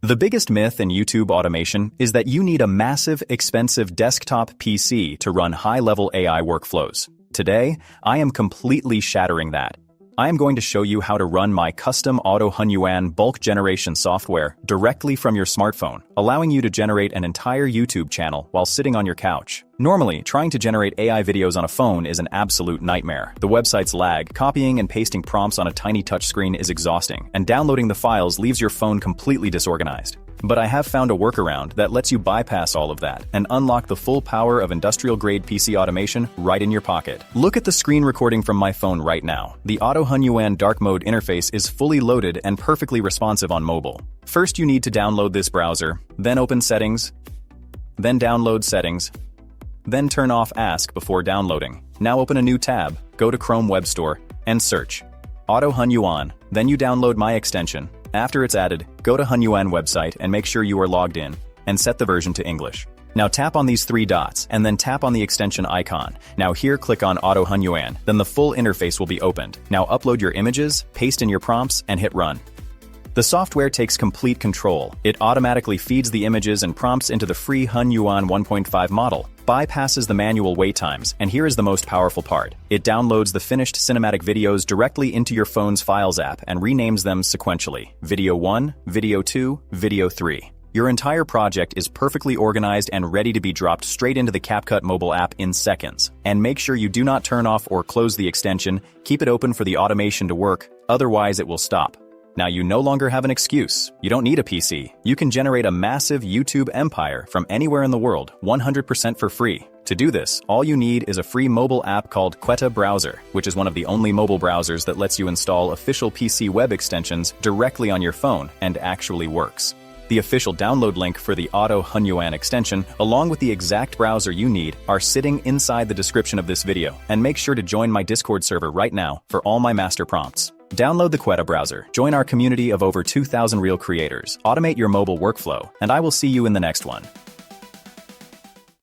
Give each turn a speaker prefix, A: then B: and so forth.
A: The biggest myth in YouTube automation is that you need a massive, expensive desktop PC to run high-level AI workflows. Today, I am completely shattering that. I am going to show you how to run my custom Auto-Hunyuan Bulk-Generation software directly from your smartphone, allowing you to generate an entire YouTube channel while sitting on your couch. Normally, trying to generate AI videos on a phone is an absolute nightmare. The website's lag, copying and pasting prompts on a tiny touchscreen is exhausting, and downloading the files leaves your phone completely disorganized. But I have found a workaround that lets you bypass all of that and unlock the full power of industrial-grade PC automation right in your pocket. Look at the screen recording from my phone right now. The Auto-Hunyuan dark mode interface is fully loaded and perfectly responsive on mobile. First, you need to download this browser, then open Settings, then download Settings, then turn off Ask before downloading. Now open a new tab, go to Chrome Web Store, and search Auto-Hunyuan. Then you download my extension. After it's added, go to Hunyuan website and make sure you are logged in, and set the version to English. Now tap on these three dots, and then tap on the extension icon. Now here click on Auto-Hunyuan, then the full interface will be opened. Now upload your images, paste in your prompts, and hit run. The software takes complete control. It automatically feeds the images and prompts into the free Hunyuan 1.5 model, bypasses the manual wait times, and here is the most powerful part. It downloads the finished cinematic videos directly into your phone's Files app and renames them sequentially. Video 1, Video 2, Video 3. Your entire project is perfectly organized and ready to be dropped straight into the CapCut mobile app in seconds. And make sure you do not turn off or close the extension. Keep it open for the automation to work, otherwise it will stop. Now you no longer have an excuse. You don't need a PC. You can generate a massive YouTube empire from anywhere in the world, 100% for free. To do this, all you need is a free mobile app called Quetta Browser, which is one of the only mobile browsers that lets you install official PC web extensions directly on your phone and actually works. The official download link for the Auto-Hunyuan extension, along with the exact browser you need, are sitting inside the description of this video. And make sure to join my Discord server right now for all my master prompts. Download the Quetta Browser, join our community of over 2,000 real creators, automate your mobile workflow, and I will see you in the next one.